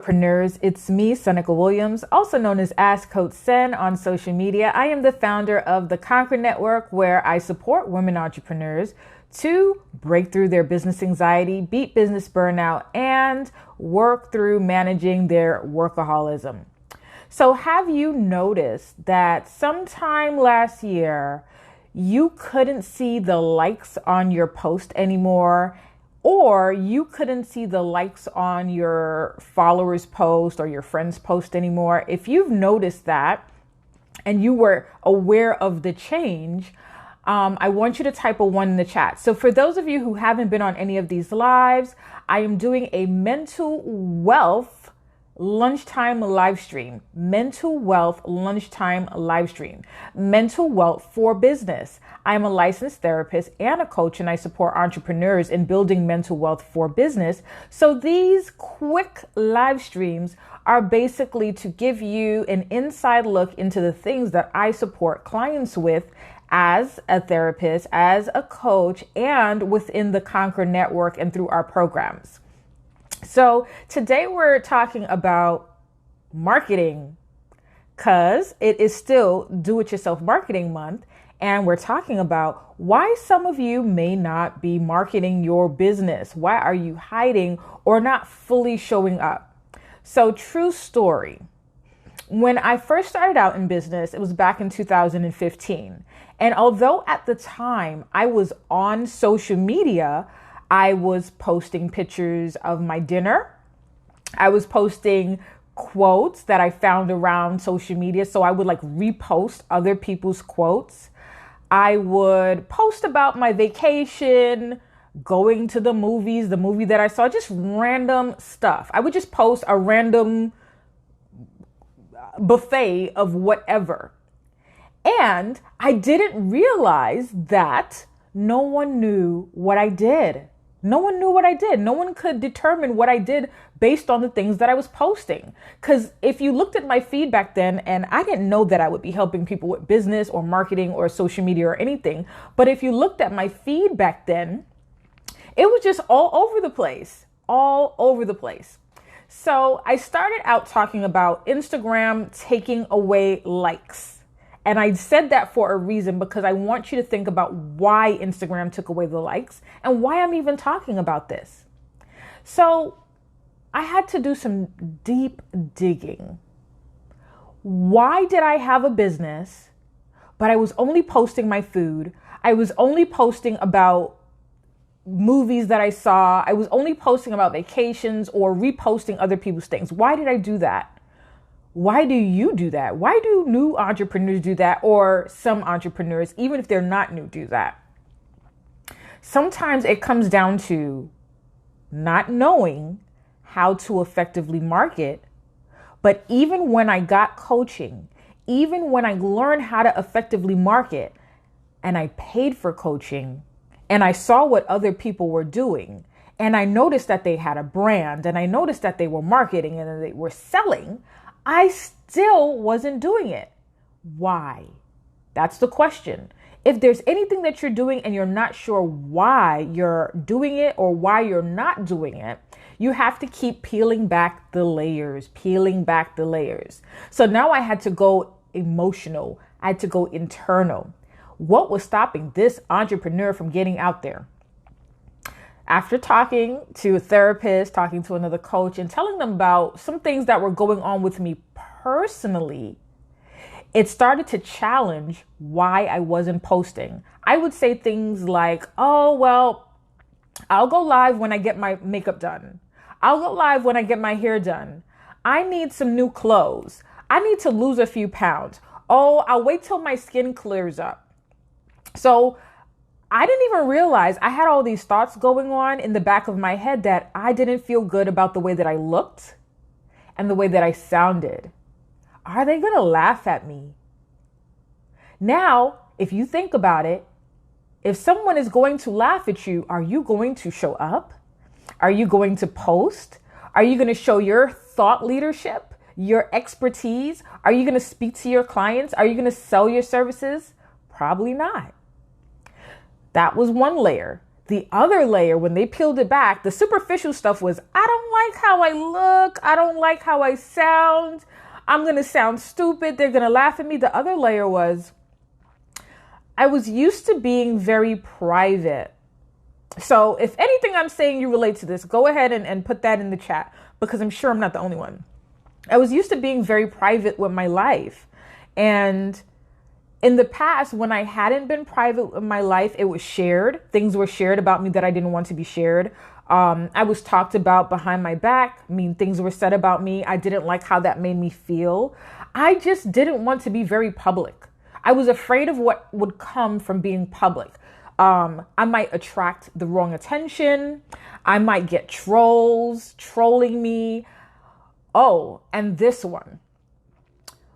Entrepreneurs, it's me, Seneca Williams, also known as Ask Coach Sen on social media. I am the founder of the Conquer Network, where I support women entrepreneurs to break through their business anxiety, beat business burnout, and work through managing their workaholism. So have you noticed that sometime last year, you couldn't see the likes on your post anymore? Or you couldn't see the likes on your followers' post or your friends' post anymore. If you've noticed that and you were aware of the change, I want you to type a 1 in the chat. So for those of you who haven't been on any of these lives, I am doing a mental wealth lunchtime live stream. Mental wealth lunchtime live stream. Mental wealth for business. I'm a licensed therapist and a coach, and I support entrepreneurs in building mental wealth for business. So these quick live streams are basically to give you an inside look into the things that I support clients with as a therapist, as a coach, and within the Conquer Network and through our programs. So today we're talking about marketing because it is still do-it-yourself marketing month. And we're talking about why some of you may not be marketing your business. Why are you hiding or not fully showing up? So true story. When I first started out in business, it was back in 2015. And although at the time I was on social media, I was posting pictures of my dinner. I was posting quotes that I found around social media. So I would repost other people's quotes. I would post about my vacation, going to the movies, the movie that I saw, just random stuff. I would just post a random buffet of whatever. And I didn't realize that no one knew what I did. No one knew what I did. No one could determine what I did based on the things that I was posting. Because if you looked at my feed back then, and I didn't know that I would be helping people with business or marketing or social media or anything, but if you looked at my feed back then, it was just all over the place, all over the place. So I started out talking about Instagram taking away likes. And I said that for a reason, because I want you to think about why Instagram took away the likes and why I'm even talking about this. So I had to do some deep digging. Why did I have a business, but I was only posting my food? I was only posting about movies that I saw. I was only posting about vacations or reposting other people's things. Why did I do that? Why do you do that? Why do new entrepreneurs do that? Or some entrepreneurs, even if they're not new, do that? Sometimes it comes down to not knowing how to effectively market. But even when I got coaching, even when I learned how to effectively market and I paid for coaching and I saw what other people were doing and I noticed that they had a brand and I noticed that they were marketing and they were selling, I still wasn't doing it. Why? That's the question. If there's anything that you're doing and you're not sure why you're doing it or why you're not doing it, you have to keep peeling back the layers. So now I had to go emotional. I had to go internal. What was stopping this entrepreneur from getting out there? After talking to a therapist, talking to another coach, and telling them about some things that were going on with me personally, it started to challenge why I wasn't posting. I would say things like, oh, well, I'll go live when I get my makeup done. I'll go live when I get my hair done. I need some new clothes. I need to lose a few pounds. Oh, I'll wait till my skin clears up. So I didn't even realize I had all these thoughts going on in the back of my head that I didn't feel good about the way that I looked and the way that I sounded. Are they going to laugh at me? Now, if you think about it, if someone is going to laugh at you, are you going to show up? Are you going to post? Are you going to show your thought leadership, your expertise? Are you going to speak to your clients? Are you going to sell your services? Probably not. That was one layer. The other layer, when they peeled it back, the superficial stuff was, I don't like how I look. I don't like how I sound. I'm going to sound stupid. They're going to laugh at me. The other layer was, I was used to being very private. So if anything I'm saying you relate to this, go ahead and put that in the chat, because I'm sure I'm not the only one. I was used to being very private with my life. And in the past, when I hadn't been private with my life, it was shared. Things were shared about me that I didn't want to be shared. I was talked about behind my back. I mean, things were said about me. I didn't like how that made me feel. I just didn't want to be very public. I was afraid of what would come from being public. I might attract the wrong attention. I might get trolls trolling me. Oh, and this one.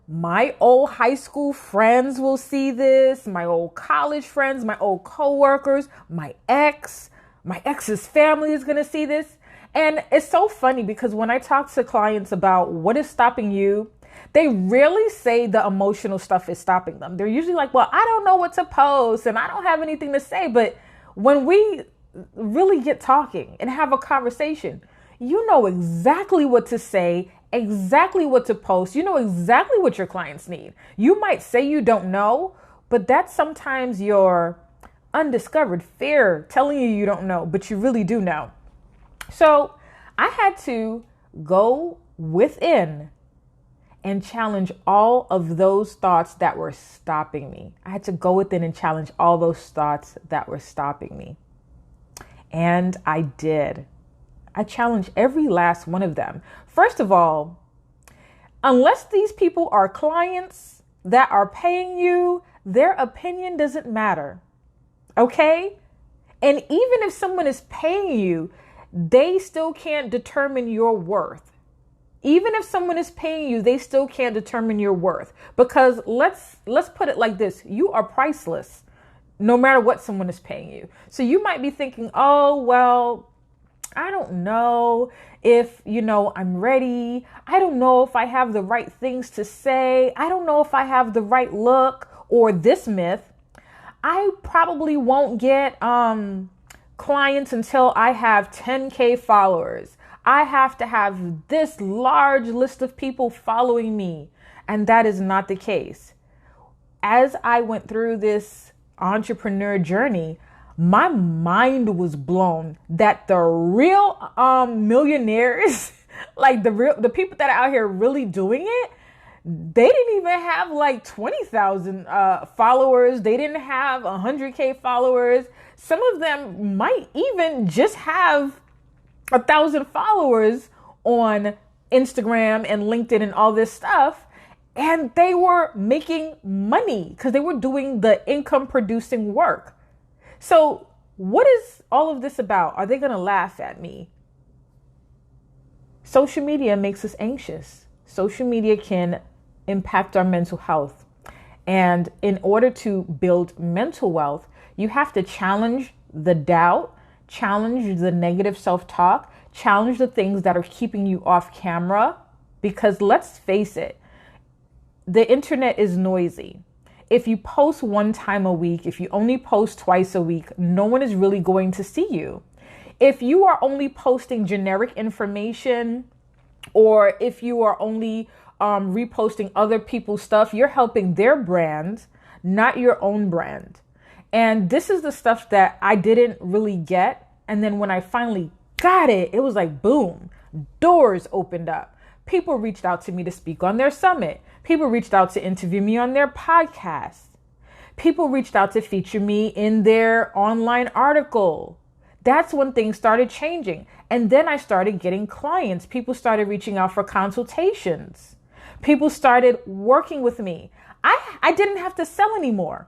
My old high school friends will see this. My old college friends, my old coworkers, my ex's family is going to see this. And it's so funny because when I talk to clients about what is stopping you, they rarely say the emotional stuff is stopping them. They're usually like, well, I don't know what to post and I don't have anything to say. But when we really get talking and have a conversation, you know exactly what to say, exactly what to post. You know exactly what your clients need. You might say you don't know, but that's sometimes your undiscovered fear telling you you don't know, but you really do know. So I had to go within and challenge all of those thoughts that were stopping me. I had to go within and challenge all those thoughts that were stopping me. And I did. I challenged every last one of them. First of all, unless these people are clients that are paying you, their opinion doesn't matter. Okay? And even if someone is paying you, they still can't determine your worth. Even if someone is paying you, they still can't determine your worth. Because let's put it like this. You are priceless, no matter what someone is paying you. So you might be thinking, oh, well, I don't know if, I'm ready. I don't know if I have the right things to say. I don't know if I have the right look. Or this myth, I probably won't get clients until I have 10K followers. I have to have this large list of people following me. And that is not the case. As I went through this entrepreneur journey, my mind was blown that the real millionaires, like the people that are out here really doing it, they didn't even have like 20,000 followers. They didn't have 100K followers. Some of them might even just have 1,000 followers on Instagram and LinkedIn and all this stuff. And they were making money because they were doing the income producing work. So what is all of this about? Are they going to laugh at me? Social media makes us anxious. Social media can impact our mental health. And in order to build mental wealth, you have to challenge the doubt, challenge the negative self-talk, challenge the things that are keeping you off camera. Because let's face it, the internet is noisy. If you post one time a week, if you only post twice a week, no one is really going to see you. If you are only posting generic information, or if you are only reposting other people's stuff, you're helping their brand, not your own brand. And this is the stuff that I didn't really get. And then when I finally got it, it was like, boom, doors opened up. People reached out to me to speak on their summit. People reached out to interview me on their podcast. People reached out to feature me in their online article. That's when things started changing. And then I started getting clients. People started reaching out for consultations. People started working with me. I didn't have to sell anymore.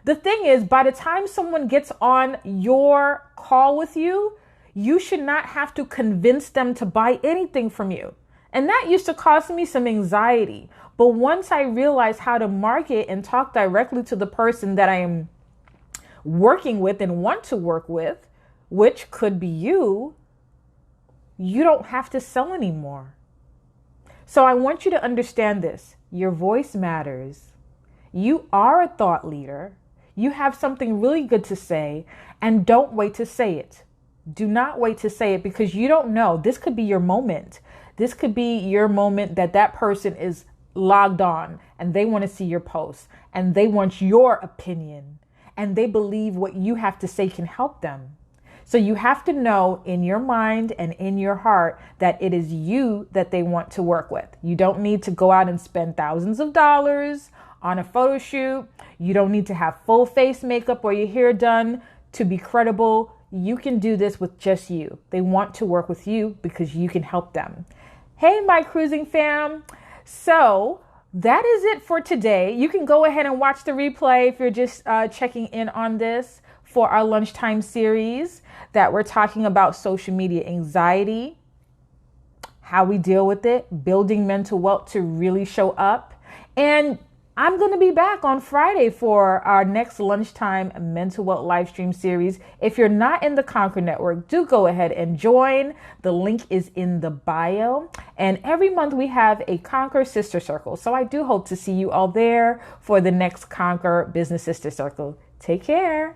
The thing is, by the time someone gets on your call with you, you should not have to convince them to buy anything from you. And that used to cause me some anxiety. But once I realized how to market and talk directly to the person that I am working with and want to work with, which could be you, you don't have to sell anymore. So I want you to understand this. Your voice matters. You are a thought leader. You have something really good to say, and don't wait to say it. Do not wait to say it, because you don't know. This could be your moment. This could be your moment that person is logged on and they want to see your post and they want your opinion and they believe what you have to say can help them. So you have to know in your mind and in your heart that it is you that they want to work with. You don't need to go out and spend thousands of dollars on a photo shoot. You don't need to have full face makeup or your hair done to be credible. You can do this with just you. They want to work with you because you can help them. Hey, my cruising fam. So that is it for today. You can go ahead and watch the replay if you're just checking in on this for our lunchtime series that we're talking about social media anxiety, how we deal with it, building mental wealth to really show up. And I'm going to be back on Friday for our next lunchtime mental wealth live stream series. If you're not in the Conquer Network, do go ahead and join. The link is in the bio. And every month we have a Conquer Sister Circle. So I do hope to see you all there for the next Conquer Business Sister Circle. Take care.